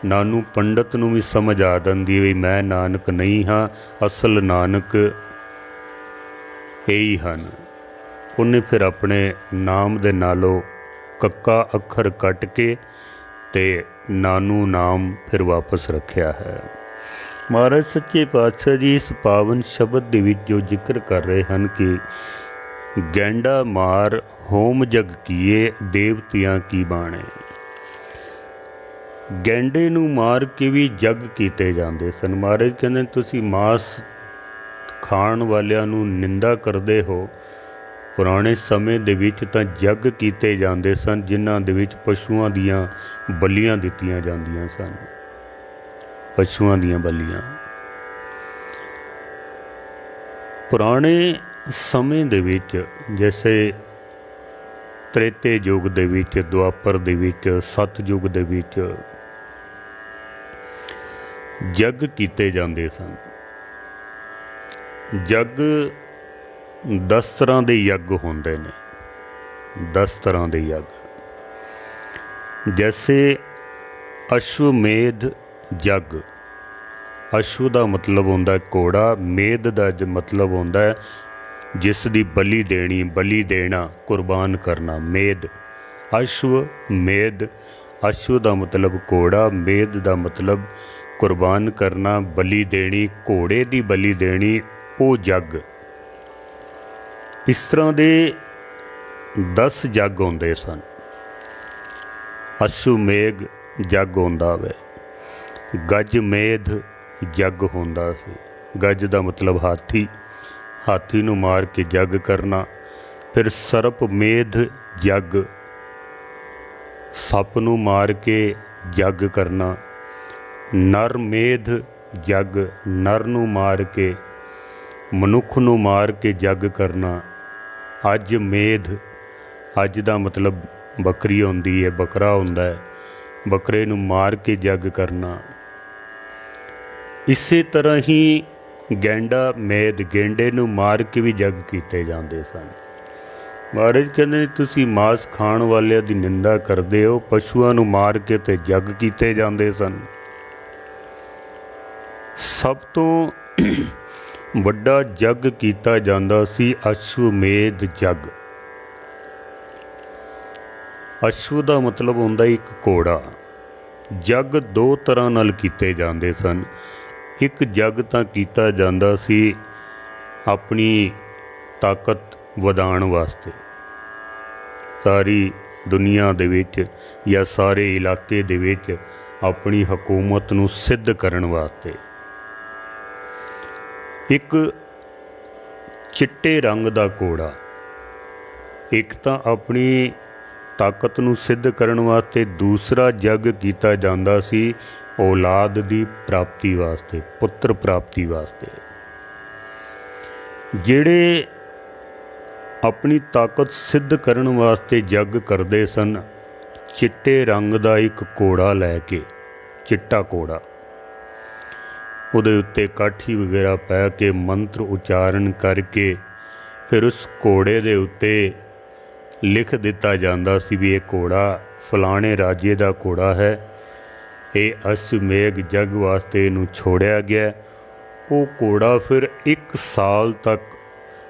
ਨਾਨੂ ਪੰਡਤ ਨੂੰ ਵੀ ਸਮਝ ਆ ਜਾਂਦੀ ਵੀ ਮੈਂ ਨਾਨਕ ਨਹੀਂ ਹਾਂ, ਅਸਲ ਨਾਨਕ ਇਹੀ ਹਨ। ਉਹਨੇ ਫਿਰ ਆਪਣੇ ਨਾਮ ਦੇ ਨਾਲੋਂ ਕੱਕਾ ਅੱਖਰ ਕੱਟ ਕੇ ਅਤੇ ਨਾਨੂ ਨਾਮ ਫਿਰ ਵਾਪਸ ਰੱਖਿਆ ਹੈ। ਮਹਾਰਾਜ ਸੱਚੇ ਪਾਤਸ਼ਾਹ ਜੀ ਇਸ ਪਾਵਨ ਸ਼ਬਦ ਦੇ ਵਿੱਚ ਜੋ ਜ਼ਿਕਰ ਕਰ ਰਹੇ ਹਨ ਕਿ ਗੈਂਡਾ ਮਾਰ ਹੋਮ ਜਗ ਕੀਏ, ਦੇਵਤਿਆਂ ਕੀ ਬਾਣੇ। ਗੈਂਡੇ ਨੂੰ ਮਾਰ ਕੇ ਵੀ ਜਗ ਕੀਤੇ ਜਾਂਦੇ ਸਨ। ਮਹਾਰਾਜ ਕਹਿੰਦੇ ਤੁਸੀਂ ਮਾਸ ਖਾਣ ਵਾਲਿਆਂ ਨੂੰ ਨਿੰਦਾ ਕਰਦੇ ਹੋ। ਪੁਰਾਣੇ ਸਮੇਂ ਦੇ ਵਿੱਚ ਤਾਂ ਜਗ ਕੀਤੇ ਜਾਂਦੇ ਸਨ, ਜਿਨ੍ਹਾਂ ਦੇ ਵਿੱਚ ਪਸ਼ੂਆਂ ਦੀਆਂ ਬਲੀਆਂ ਦਿੱਤੀਆਂ ਜਾਂਦੀਆਂ ਸਨ। ਪਸ਼ੂਆਂ ਦੀਆਂ ਬਲੀਆਂ ਪੁਰਾਣੇ ਸਮੇਂ ਦੇ ਵਿੱਚ, ਜੈਸੇ ਤ੍ਰੇਤੇ ਯੁੱਗ ਦੇ ਵਿੱਚ, ਦੁਆਪਰ ਦੇ ਵਿੱਚ, ਸਤਯੁੱਗ ਦੇ ਵਿੱਚ ਜਗ ਕੀਤੇ ਜਾਂਦੇ ਸਨ। ਜਗ 10 ਤਰ੍ਹਾਂ ਦੇ ਯੱਗ ਹੁੰਦੇ ਨੇ, 10 ਤਰ੍ਹਾਂ ਦੇ ਯੱਗ। ਜੈਸੇ ਅਸ਼ਵਮੇਧ ਜਗ। ਅਸ਼ਵ ਦਾ ਮਤਲਬ ਹੁੰਦਾ ਘੋੜਾ, ਮੇਧ ਦਾ ਮਤਲਬ ਹੁੰਦਾ ਹੈ ਜਿਸ ਦੀ ਬਲੀ ਦੇਣੀ, ਬਲੀ ਦੇਣਾ, ਕੁਰਬਾਨ ਕਰਨਾ। ਮੇਧ अश्व मेद, अश्व का मतलब घोड़ा, मेद का मतलब कुर्बान करना, बलि देनी, घोड़े की बलि देनी, वो जग। इस तरह के 10 जग होंदे सन। अश्वमेघ जग होंदा वे, गज मेध जग होंदा सी। गज का मतलब हाथी, हाथी नूं मार के जग करना। फिर सर्प मेध जग, सप नूं मार के जग करना। नर मेध जग, नर नूं मार के, मनुख नूं मार के जग करना। अज मेध, अज का मतलब बकरी होंदी है, बकरा होंदा है, बकरे नूं मार के जग करना। इसे तरह ही गैंडा मेद, गेंडे नूं मार के भी जग कीते जांदे सन। महाराज कहते तुसी मांस खाण वालिਆਂ ਦੀ निंदा करदे हो, पशुआं नूं मार के ते जग कीते जांदे सन। सब तो ਵੱਡਾ जग कीता जांदा सी अश्वमेध जग। अश्व का मतलब होंदा एक घोड़ा। जग 2 तरह नाल कीते जांदे सन। एक जग तां कीता जांदा सी अपनी ताकत वधाउण वास्ते, सारी दुनिया दे विच या सारे इलाके दे विच अपनी हुकूमत नूं सिद्ध करन वास्ते। एक चिट्टे रंग का घोड़ा, एक तां अपनी ताकत नूं सिद्ध करन वास्ते, दूसरा जग कीता जांदा सी औलाद दी प्राप्ति वास्ते, पुत्र प्राप्ति वास्ते। जिहड़े अपनी ताकत सिद्ध करन वास्ते जग करदे सन, चिट्टे रंग का एक घोड़ा लैके, चिट्टा घोड़ा, उहदे उत्ते काठी वगैरह पै के मंत्र उच्चारण करके फिर उस घोड़े दे उत्ते लिख दिता जांदा सी भी ये घोड़ा फलाने राजे का घोड़ा है, ये अश्वमेघ जग वास्ते इनू छोड़िया गया। वो घोड़ा फिर 1 साल तक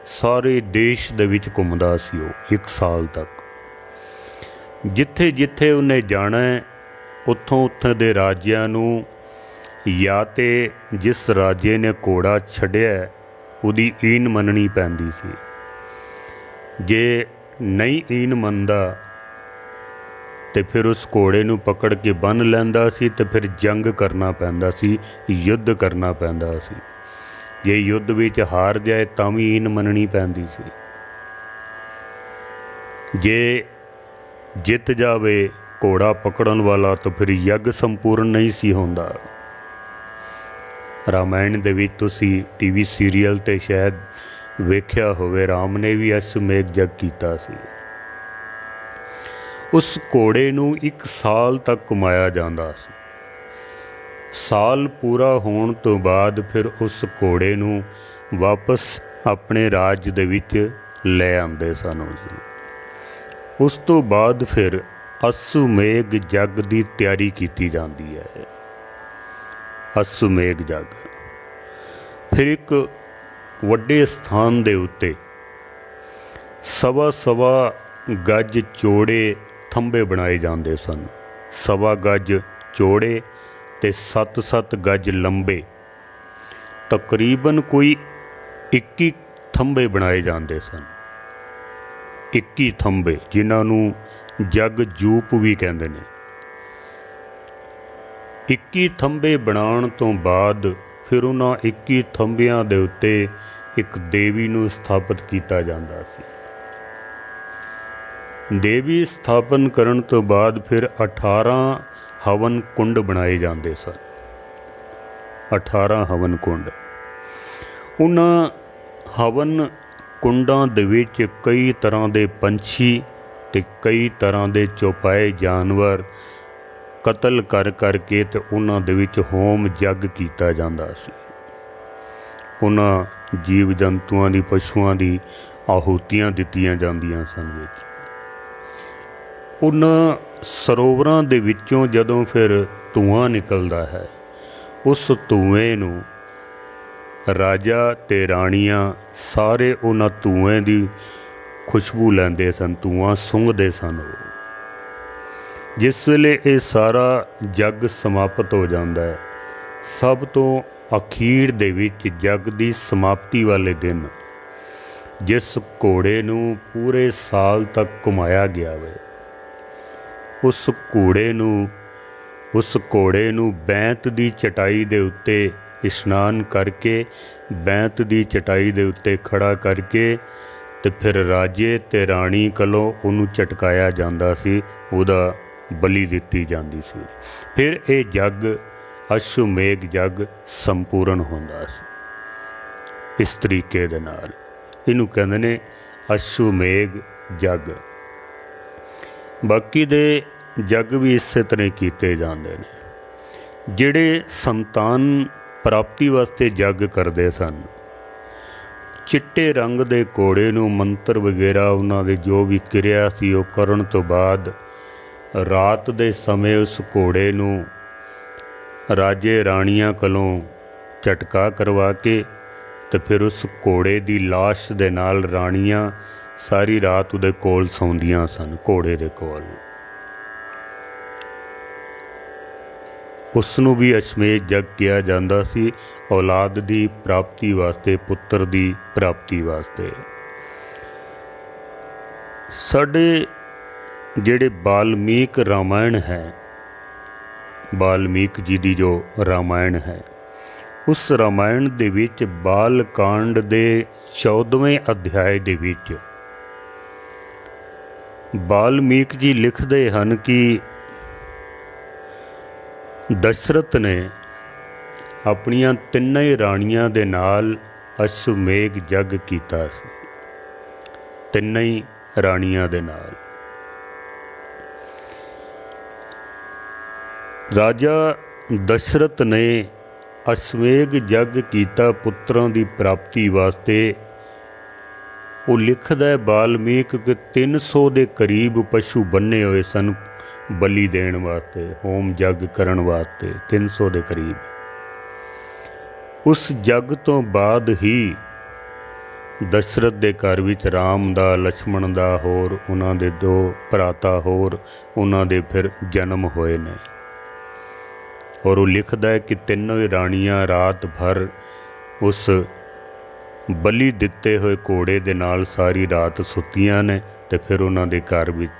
सारे देश दे विच घुमदा सी। वो 1 साल तक जिथे जिथे उन्हें जाना है, उत्थों उत्थे दे राजियां नू या ते जिस राजे ने घोड़ा छड्डिया उहदी ईन मननी पैंदी सी। जे नहीं ईन मनदा ते फिर उस घोड़े नू पकड़ के बन लैंदा सी, ते फिर जंग करना पैंदा सी, युद्ध करना पैंदा सी। जे युद्ध विच हार जाए तां भी ईन मननी पैंदी सी। जे जित जावे घोड़ा पकड़न वाला तो फिर यज्ञ संपूर्ण नहीं सी होंदा। रामायण दे विच तुसी टीवी सीरीयल ते शायद वेख्या होवे, राम ने भी अश्वमेघ जग कीता सी। उस घोड़े नू 1 साल तक घुमाया जांदा सी। साल पूरा होने तो बाद फिर उस घोड़े नू वापस अपने राज दे विच ले आंदे सन। उस तो बाद फिर अश्वमेघ जग की तैयारी की जाती है। अश्वमेघ जग फिर एक वड्डे स्थान दे उत्ते 1.25 गज चौड़े थंबे बनाए जाते सन। 1.25 गज चौड़े ते 7-7 गज लंबे, तकरीबन कोई 21 थंबे बनाए जाते सन। 21 थंबे जिन्हों जग जूप भी कहते हैं। 21 थंबे बनाने तो बाद फिर उन्होंने 21 थंबियां दे उत्ते एक देवी नूं स्थापित किया जाता सी। देवी स्थापन करन तो बाद फिर 18 हवन कुंड बनाए जाते सन। 18 हवन कुंड। उन्हां हवन कुंडां दे विच कई तरह के पंछी ते कई तरह के चौपाए जानवर कतल कर करके ते उन्हां दे विच होम जग कीता जांदा सी। उन्हां जीव जंतुआं दी, पशुआं दी आहूतियां दित्तियां जांदियां सन विच। उन्हां सरोवरां दे विचों जदों फिर धुआं निकलदा है, उस धुएं नूं राजा ते राणियां सारे उन्हां धुएं दी खुशबू लैंदे सन, धुआं सूंघदे सन। ਜਿਸ ਵੇਲੇ ਇਹ ਸਾਰਾ ਜੱਗ ਸਮਾਪਤ ਹੋ ਜਾਂਦਾ ਹੈ, ਸਭ ਤੋਂ ਅਖੀਰ ਦੇ ਵਿੱਚ ਜੱਗ ਦੀ ਸਮਾਪਤੀ ਵਾਲੇ ਦਿਨ ਜਿਸ ਘੋੜੇ ਨੂੰ ਪੂਰੇ ਸਾਲ ਤੱਕ ਘੁਮਾਇਆ ਗਿਆ ਵੇ, ਉਸ ਘੋੜੇ ਨੂੰ ਬੈਂਤ ਦੀ ਚਟਾਈ ਦੇ ਉੱਤੇ ਇਸ਼ਨਾਨ ਕਰਕੇ, ਬੈਂਤ ਦੀ ਚਟਾਈ ਦੇ ਉੱਤੇ ਖੜਾ ਕਰਕੇ ਤੇ ਫਿਰ ਰਾਜੇ ਤੇ ਰਾਣੀ ਕੋਲੋਂ ਉਹਨੂੰ ਝਟਕਾਇਆ ਜਾਂਦਾ ਸੀ, ਉਹਦਾ ਬਲੀ ਦਿੱਤੀ ਜਾਂਦੀ ਸੀ। ਫਿਰ ਇਹ ਜੱਗ ਅਸ਼ਵਮੇਘ ਜੱਗ ਸੰਪੂਰਨ ਹੁੰਦਾ ਸੀ। ਇਸ ਤਰੀਕੇ ਦੇ ਨਾਲ ਇਹਨੂੰ ਕਹਿੰਦੇ ਨੇ ਅਸ਼ਵਮੇਘ ਜੱਗ। ਬਾਕੀ ਦੇ ਜੱਗ ਵੀ ਇਸੇ ਤਰ੍ਹਾਂ ਕੀਤੇ ਜਾਂਦੇ ਨੇ। ਜਿਹੜੇ ਸੰਤਾਨ ਪ੍ਰਾਪਤੀ ਵਾਸਤੇ ਜੱਗ ਕਰਦੇ ਸਨ, ਚਿੱਟੇ ਰੰਗ ਦੇ ਘੋੜੇ ਨੂੰ ਮੰਤਰ ਵਗੈਰਾ ਉਹਨਾਂ ਦੇ ਜੋ ਵੀ ਕਿਰਿਆ ਸੀ ਉਹ ਕਰਨ ਤੋਂ ਬਾਅਦ ਰਾਤ ਦੇ ਸਮੇਂ ਉਸ ਘੋੜੇ ਨੂੰ ਰਾਜੇ ਰਾਣੀਆਂ ਕੋਲੋਂ ਝਟਕਾ ਕਰਵਾ ਕੇ ਤੇ ਫਿਰ ਉਸ ਘੋੜੇ ਦੀ ਲਾਸ਼ ਦੇ ਨਾਲ ਰਾਣੀਆਂ ਸਾਰੀ ਰਾਤ ਉਹਦੇ ਕੋਲ ਸੌਂਦੀਆਂ ਸਨ, ਘੋੜੇ ਦੇ ਕੋਲ। ਉਸ ਨੂੰ ਵੀ ਅਸ਼ਮੇਧ ਜੱਗ ਕਿਹਾ ਜਾਂਦਾ ਸੀ, ਔਲਾਦ ਦੀ ਪ੍ਰਾਪਤੀ ਵਾਸਤੇ, ਪੁੱਤਰ ਦੀ ਪ੍ਰਾਪਤੀ ਵਾਸਤੇ। ਸਾਡੇ ਜਿਹੜੇ ਵਾਲਮੀਕ ਰਾਮਾਇਣ ਹੈ, ਵਾਲਮੀਕ ਜੀ ਦੀ ਜੋ ਰਾਮਾਇਣ ਹੈ, ਉਸ ਰਾਮਾਇਣ ਦੇ ਵਿੱਚ ਬਾਲ ਕਾਂਡ ਦੇ 14ਵੇਂ ਅਧਿਆਏ ਦੇ ਵਿੱਚ ਵਾਲਮੀਕ ਜੀ ਲਿਖਦੇ ਹਨ ਕਿ ਦਸ਼ਰਥ ਨੇ ਆਪਣੀਆਂ ਤਿੰਨਾਂ ਹੀ ਰਾਣੀਆਂ ਦੇ ਨਾਲ ਅਸ਼ਵਮੇਘ ਜੱਗ ਕੀਤਾ ਸੀ, ਤਿੰਨਾਂ ਹੀ ਰਾਣੀਆਂ ਦੇ ਨਾਲ। ਰਾਜਾ ਦਸ਼ਰਥ ਨੇ ਅਸ਼ਵਮੇਘ ਜੱਗ ਕੀਤਾ ਪੁੱਤਰਾਂ ਦੀ ਪ੍ਰਾਪਤੀ ਵਾਸਤੇ। ਉਹ ਲਿਖਦਾ ਹੈ ਵਾਲਮੀਕ ਕਿ 300 ਦੇ ਕਰੀਬ ਪਸ਼ੂ ਬੰਨੇ ਹੋਏ ਸਨ ਬਲੀ ਦੇਣ ਵਾਸਤੇ, ਹੋਮ ਜੱਗ ਕਰਨ ਵਾਸਤੇ, 300 ਦੇ ਕਰੀਬ। ਉਸ ਜੱਗ ਤੋਂ ਬਾਅਦ ਹੀ ਦਸ਼ਰਥ ਦੇ ਘਰ ਵਿੱਚ ਰਾਮ ਦਾ, ਲਛਮਣ ਦਾ, ਹੋਰ ਉਹਨਾਂ ਦੇ 2 ਭਰਾਤਾ ਹੋਰ ਉਹਨਾਂ ਦੇ ਫਿਰ ਜਨਮ ਹੋਏ ਨੇ। ਔਰ ਉਹ ਲਿਖਦਾ ਹੈ ਕਿ ਤਿੰਨੋਂ ਹੀ ਰਾਣੀਆਂ ਰਾਤ ਭਰ ਉਸ ਬਲੀ ਦਿੱਤੇ ਹੋਏ ਘੋੜੇ ਦੇ ਨਾਲ ਸਾਰੀ ਰਾਤ ਸੁੱਤੀਆਂ ਨੇ ਤੇ ਫਿਰ ਉਹਨਾਂ ਦੇ ਘਰ ਵਿੱਚ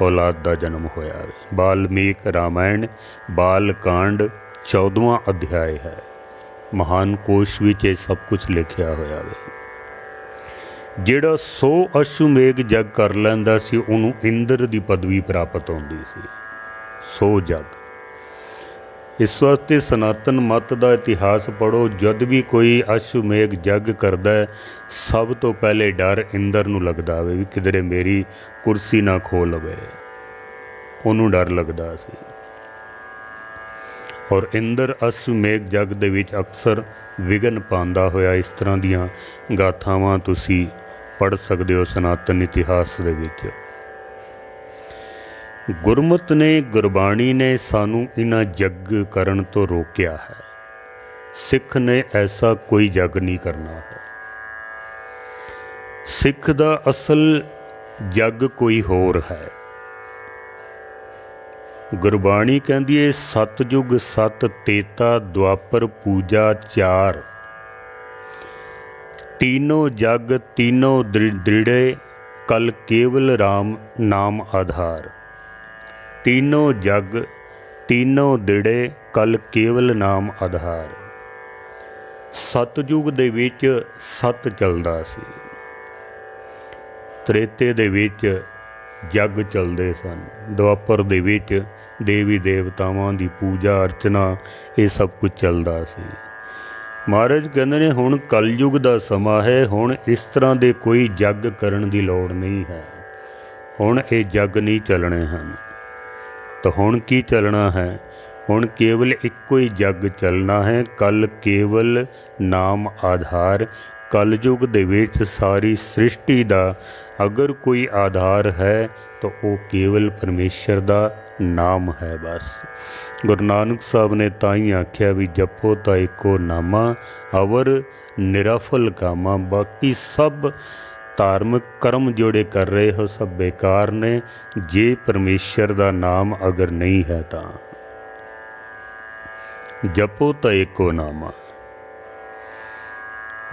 ਔਲਾਦ ਦਾ ਜਨਮ ਹੋਇਆ। ਵਾਲਮੀਕ ਰਾਮਾਇਣ ਬਾਲ ਕਾਂਡ 14ਵਾਂ ਅਧਿਆਇ ਹੈ। ਮਹਾਨ ਕੋਸ਼ ਵਿੱਚ ਇਹ ਸਭ ਕੁਝ ਲਿਖਿਆ ਹੋਇਆ ਵੇ। ਜਿਹੜਾ 100 ਅਸ਼ਵਮੇਘ ਜੱਗ ਕਰ ਲੈਂਦਾ ਸੀ ਉਹਨੂੰ ਇੰਦਰ ਦੀ ਪਦਵੀ ਪ੍ਰਾਪਤ ਹੁੰਦੀ ਸੀ। 100 ਜੱਗ। ਇਸ ਵਾਸਤੇ ਸਨਾਤਨ ਮਤ ਦਾ ਇਤਿਹਾਸ ਪੜ੍ਹੋ, ਜਦ ਵੀ ਕੋਈ ਅਸ਼ਵਮੇਘ ਜੱਗ ਕਰਦਾ ਹੈ ਸਭ ਤੋਂ ਪਹਿਲੇ ਡਰ ਇੰਦਰ ਨੂੰ ਲੱਗਦਾ ਹੋਵੇ ਵੀ ਕਿਧਰੇ ਮੇਰੀ ਕੁਰਸੀ ਨਾ ਖੋ ਲਵੇ, ਉਹਨੂੰ ਡਰ ਲੱਗਦਾ ਸੀ। ਔਰ ਇੰਦਰ ਅਸ਼ਵਮੇਘ ਜੱਗ ਦੇ ਵਿੱਚ ਅਕਸਰ ਵਿਘਨ ਪਾਉਂਦਾ ਹੋਇਆ। ਇਸ ਤਰ੍ਹਾਂ ਦੀਆਂ ਗਾਥਾਵਾਂ ਤੁਸੀਂ ਪੜ੍ਹ ਸਕਦੇ ਹੋ ਸਨਾਤਨ ਇਤਿਹਾਸ ਦੇ ਵਿੱਚ। ਗੁਰਮਤਿ ਨੇ, ਗੁਰਬਾਣੀ ਨੇ ਸਾਨੂੰ ਇਹਨਾਂ ਜੱਗ ਕਰਨ ਤੋਂ ਰੋਕਿਆ ਹੈ। ਸਿੱਖ ਨੇ ਐਸਾ ਕੋਈ ਜੱਗ ਨਹੀਂ ਕਰਨਾ ਹੈ। ਸਿੱਖ ਦਾ ਅਸਲ ਜੱਗ ਕੋਈ ਹੋਰ ਹੈ। ਗੁਰਬਾਣੀ ਕਹਿੰਦੀ ਹੈ ਸਤਜੁਗ ਸਤ ਤੇਤਾ ਦੁਆਪਰ ਪੂਜਾ 4, तीनों जग तीनों दृढ़े कल केवल राम नाम आधार। तीनों जग तीनों दृढ़े कल केवल नाम आधार। सतयुग दे विच सत चलदा सी, त्रेते दे विच जग चलदे सन, दुआपर दे विच देवी देवतावां दी पूजा अर्चना ये सब कुछ चलदा सी। महाराज कहते हैं हुण कलयुग का समा है, हुण इस तरह के कोई जग करन दी लोड़ नहीं है। हुण ये जग नहीं चलने हैं। तो हुण की चलना है? हुण केवल इक्को ही जग चलना है। कल केवल नाम आधार। कलयुग दे विच सारी सृष्टि का अगर कोई आधार है तो वो केवल परमेश्वर का नाम है बस। गुरु नानक साहब ने ताई आख्या भी जपो ता एको नामा अवर निराफल कामा। बाकी सब धार्मिक कर्म जोड़े कर रहे हो सब बेकार ने जे परमेश्वर का नाम अगर नहीं है तो जपो तो एको नामा।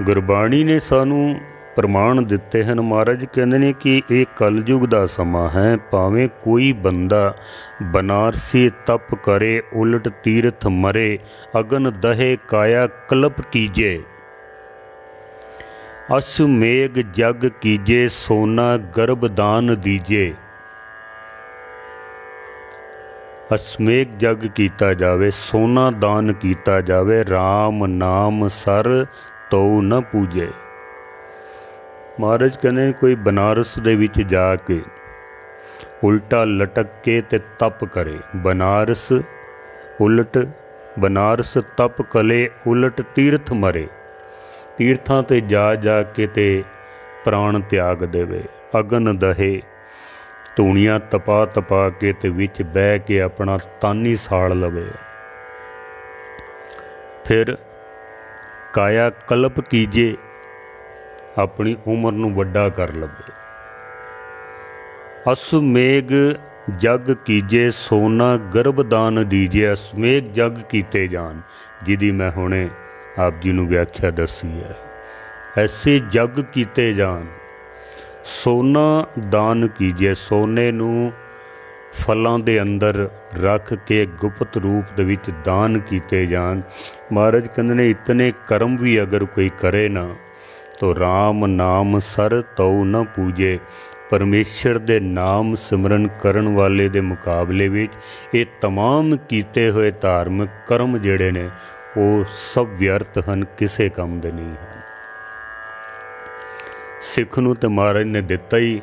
गुरबाणी ने सानू प्रमाण दिते हैं। महाराज कहते हैं कि ये कलयुग का समा है, भावें कोई बंदा बनारसी तप करे उलट तीर्थ मरे अगन दहे काया कलप कीजे अश्वमेघ जग कीजे सोना गर्भ दान दीजे। अश्वमेघ जग कीता जावे सोना दान कीता जावे राम नाम सर तो न पूजे। महाराज कहने कोई बनारस दे विच जाके उल्टा लटक के ते तप करे, बनारस उलट बनारस तप कले उलट तीर्थ मरे, तीर्थां ते जा जा के ते प्राण त्याग देवे, अगन दहे धूणियां तपा तपा के ते विच बह के अपना तन ही साड़ लवे, फिर काया कल्प कीजे अपनी उम्र नूं वड्डा कर लवे। अश्वमेघ जग कीजे सोना गर्भदान दीजे। अश्वमेघ जग कीते जान जिहदी मैं हुणे आप जी नूं व्याख्या दसी है। ऐसे जग कीते जान सोना दान कीजिए, सोने नूं फलों के अंदर रख के गुप्त रूप दे विच दान कीते जान। महाराज कहंदे ने इतने कर्म भी अगर कोई करे ना तो राम नाम सर तो न पूजे। परमेश्वर दे नाम सिमरन करन वाले दे मुकाबले विच ये तमाम कीते हुए धार्मिक कर्म जिहड़े ने वो सब व्यर्थ हन, किसे काम दे नहीं हैं। सिख नूं ते महाराज ने दिता ही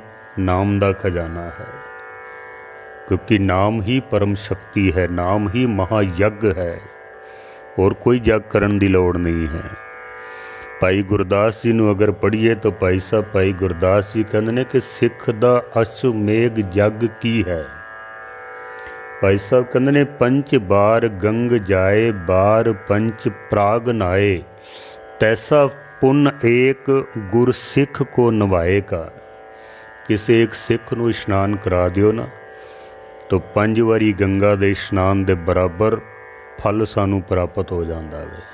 नाम दा खजाना है, क्योंकि नाम ही परम शक्ति है, नाम ही महायज्ञ है, और कोई यज्ञ करन दी लोड़ नहीं है। भाई गुरदास जी नूं अगर पढ़िए तो भाई साहब भाई गुरदास जी कहते हैं कि सिख दा अश्वमेघ जग की है। भाई साहब कहते हैं पंच बार गंग जाए बार पंच प्राग नाए तैसा पुण्य एक गुर सिख को नवाएगा। किसी एक सिख नूं इशनान करा दिओ ना तो 5 वारी गंगा दे इशनान दे बराबर फल सानू प्राप्त हो जाता है।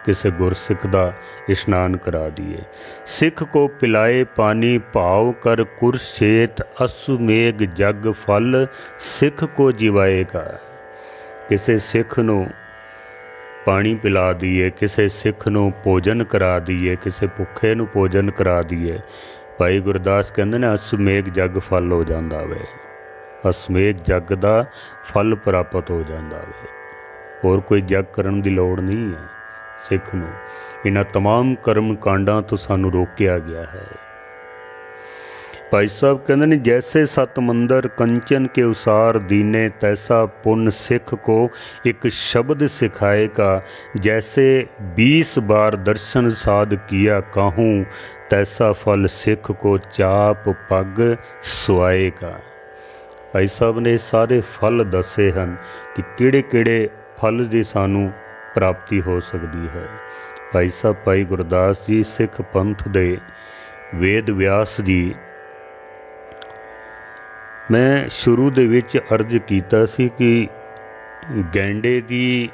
किसी गुरसिख का इशनान करा दिए। सिख को पिलाए पानी भाव कर कुरशेत अश्वमेघ जग फल सिख को जिवाएगा। किसी सिख नूं पानी पिला दिए, किसी सिख नूं भोजन करा दिए, किसी भुखे नूं भोजन करा दिए, भाई गुरदास कहते हैं अश्वमेघ जग फल हो जाता वे, अश्वमेघ जग का फल प्राप्त हो जाता वे। और कोई जग करन दी लोड़ नहीं है। सिख नूं इन्हां तमाम कर्म कांडां तो सानू रोकिया गया है। भाई साहब कहते हैं जैसे सत मंदर कंचन के उसार दीने तैसा पुण्य सिख को एक शब्द सिखाएगा। जैसे 20 बार दर्शन साध किया कहूँ तैसा फल सिख को चाप पग सुआएगा। भाई साहब ने सारे फल दसे हैं कि किहड़े किहड़े फल की सानू प्राप्ति हो सकती है। भाई साहब भाई गुरदास जी सिख पंथ दे वेद व्यास जी, मैं शुरू दे विच अर्ज कीता सी कि गैंडे दी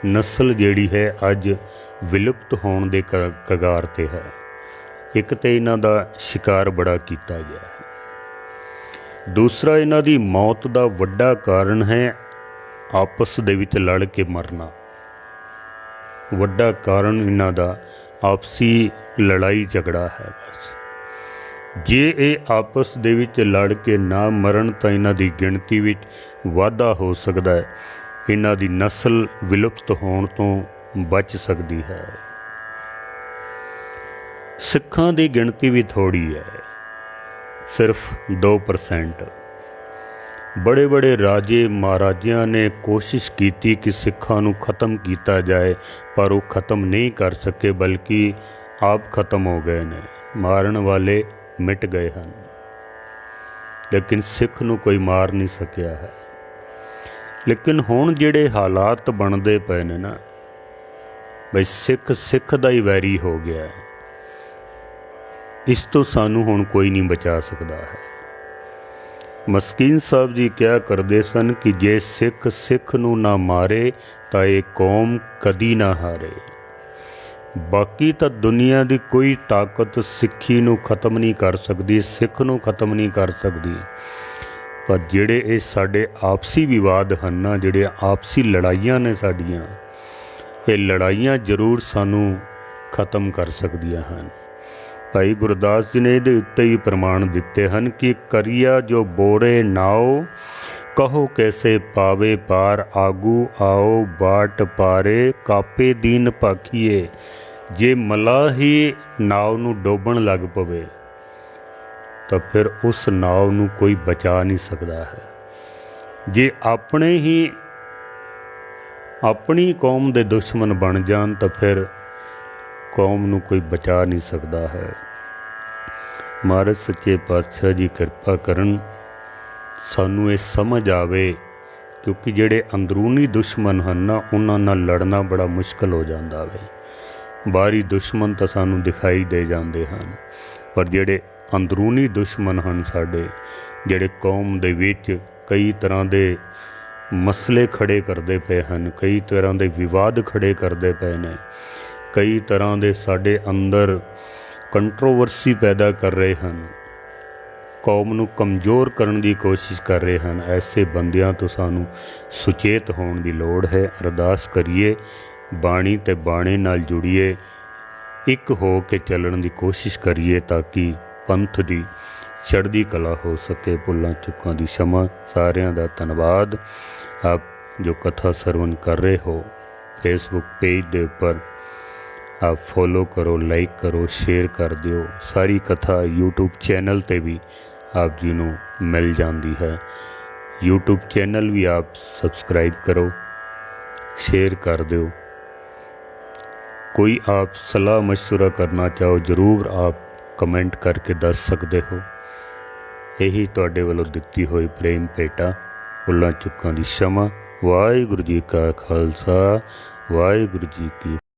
नस्ल जिहड़ी है अज विलुप्त होण दे कगार ते है। एक तो इन्हां दा शिकार बड़ा कीता गया है, दूसरा इन्हां दी मौत दा वड्डा कारण है आपस दे विच लड़ के मरना। वड्डा कारण इन्हां दा आपसी लड़ाई झगड़ा है। बस जे ये आपस दे विच लड़ के ना मरण तो इन्हां दी गिणती विच वाधा हो सकता है, इन्हां दी नस्ल विलुप्त होण तो बच सकती है। सिखां दी गिणती भी थोड़ी है, सिर्फ 2%। बड़े बड़े राजे महाराजियां ने कोशिश की कि सिखां नूं खत्म किया जाए, पर वो ख़त्म नहीं कर सके, बल्कि आप खत्म हो गए ने। मारन वाले मिट गए हैं, लेकिन सिख नूं कोई मार नहीं सकिया है। लेकिन हुण जिहड़े हालात बनते पे ने ना, बई सिख सिख दा ही वैरी हो गया है। ਇਸ ਤੋਂ ਸਾਨੂੰ ਹੁਣ ਕੋਈ ਨਹੀਂ ਬਚਾ ਸਕਦਾ ਹੈ। ਮਸਕੀਨ ਸਾਹਿਬ ਜੀ ਕਿਹਾ ਕਰਦੇ ਸਨ ਕਿ ਜੇ ਸਿੱਖ ਸਿੱਖ ਨੂੰ ਨਾ ਮਾਰੇ ਤਾਂ ਇਹ ਕੌਮ ਕਦੀ ਨਾ ਹਾਰੇ। ਬਾਕੀ ਤਾਂ ਦੁਨੀਆ ਦੀ ਕੋਈ ਤਾਕਤ ਸਿੱਖੀ ਨੂੰ ਖਤਮ ਨਹੀਂ ਕਰ ਸਕਦੀ, ਸਿੱਖ ਨੂੰ ਖਤਮ ਨਹੀਂ ਕਰ ਸਕਦੀ। ਪਰ ਜਿਹੜੇ ਇਹ ਸਾਡੇ ਆਪਸੀ ਵਿਵਾਦ ਹਨ ਨਾ, ਜਿਹੜੇ ਆਪਸੀ ਲੜਾਈਆਂ ਨੇ ਸਾਡੀਆਂ, ਇਹ ਲੜਾਈਆਂ ਜ਼ਰੂਰ ਸਾਨੂੰ ਖਤਮ ਕਰ ਸਕਦੀਆਂ ਹਨ। ਭਾਈ ਗੁਰਦਾਸ ਜੀ ਨੇ ਇਹਦੇ ਉੱਤੇ ਹੀ ਪ੍ਰਮਾਣ ਦਿੱਤੇ ਹਨ ਕਿ ਕਰੀਆ ਜੋ ਬੋਰੇ ਨਾਓ, ਕਹੋ ਕੈਸੇ ਪਾਵੇ ਪਾਰ, ਆਗੂ ਆਓ ਬਾਟ ਪਾਰੇ, ਕਾਪੇ ਦੀਨ ਭਾਖੀਏ। ਜੇ ਮਲਾਹ ਹੀ ਨਾਵ ਨੂੰ ਡੋਬਣ ਲੱਗ ਪਵੇ ਤਾਂ ਫਿਰ ਉਸ ਨਾਵ ਨੂੰ ਕੋਈ ਬਚਾ ਨਹੀਂ ਸਕਦਾ ਹੈ। ਜੇ ਆਪਣੇ ਹੀ ਆਪਣੀ ਕੌਮ ਦੇ ਦੁਸ਼ਮਣ ਬਣ ਜਾਣ ਤਾਂ ਫਿਰ ਕੌਮ ਨੂੰ ਕੋਈ ਬਚਾ ਨਹੀਂ ਸਕਦਾ ਹੈ। ਮਹਾਰਾਜ ਸੱਚੇ ਪਾਤਸ਼ਾਹ ਜੀ ਕਿਰਪਾ ਕਰਨ, ਸਾਨੂੰ ਇਹ ਸਮਝ ਆਵੇ, ਕਿਉਂਕਿ ਜਿਹੜੇ ਅੰਦਰੂਨੀ ਦੁਸ਼ਮਣ ਹਨ ਨਾ, ਉਹਨਾਂ ਨਾਲ ਲੜਨਾ ਬੜਾ ਮੁਸ਼ਕਲ ਹੋ ਜਾਂਦਾ ਵੇ। ਬਾਹਰੀ ਦੁਸ਼ਮਣ ਤਾਂ ਸਾਨੂੰ ਦਿਖਾਈ ਦੇ ਜਾਂਦੇ ਹਨ, ਪਰ ਜਿਹੜੇ ਅੰਦਰੂਨੀ ਦੁਸ਼ਮਣ ਹਨ ਸਾਡੇ, ਜਿਹੜੇ ਕੌਮ ਦੇ ਵਿੱਚ ਕਈ ਤਰ੍ਹਾਂ ਦੇ ਮਸਲੇ ਖੜੇ ਕਰਦੇ ਪਏ ਹਨ, ਕਈ ਤਰ੍ਹਾਂ ਦੇ ਵਿਵਾਦ ਖੜੇ ਕਰਦੇ ਪਏ ਨੇ, ਕਈ ਤਰ੍ਹਾਂ ਦੇ ਸਾਡੇ ਅੰਦਰ ਕੰਟਰੋਵਰਸੀ ਪੈਦਾ ਕਰ ਰਹੇ ਹਨ, ਕੌਮ ਨੂੰ ਕਮਜ਼ੋਰ ਕਰਨ ਦੀ ਕੋਸ਼ਿਸ਼ ਕਰ ਰਹੇ ਹਨ। ਐਸੇ ਬੰਦਿਆਂ ਤੋਂ ਸਾਨੂੰ ਸੁਚੇਤ ਹੋਣ ਦੀ ਲੋੜ ਹੈ। ਅਰਦਾਸ ਕਰੀਏ, ਬਾਣੀ ਤੇ ਬਾਣੇ ਨਾਲ ਜੁੜੀਏ, ਇੱਕ ਹੋ ਕੇ ਚੱਲਣ ਦੀ ਕੋਸ਼ਿਸ਼ ਕਰੀਏ ਤਾਂ ਕਿ ਪੰਥ ਦੀ ਚੜ੍ਹਦੀ ਕਲਾ ਹੋ ਸਕੇ। ਭੁੱਲਾਂ ਚੁੱਕਾਂ ਦੀ क्षमा। ਸਾਰਿਆਂ ਦਾ ਧੰਨਵਾਦ। ਆਪ ਜੋ ਕਥਾ ਸਰਵਨ ਕਰ ਰਹੇ ਹੋ, ਫੇਸਬੁੱਕ ਪੇਜ ਦੇ ਉੱਪਰ आप फॉलो करो, लाइक करो, शेयर कर दिओ। सारी कथा यूट्यूब चैनल ते भी आप जी नूं मिल जाती है। यूट्यूब चैनल भी आप सब्सक्राइब करो, शेयर कर दिओ। कोई आप सलाह मशवरा करना चाहो ज़रूर आप कमेंट करके दस सकते हो। यही तुहाडे वल्लों दित्ती हुई प्रेम भेटा। भुल्लां चुक्कां दी क्षमा। वाहिगुरू जी का खालसा, वाहिगुरू जी की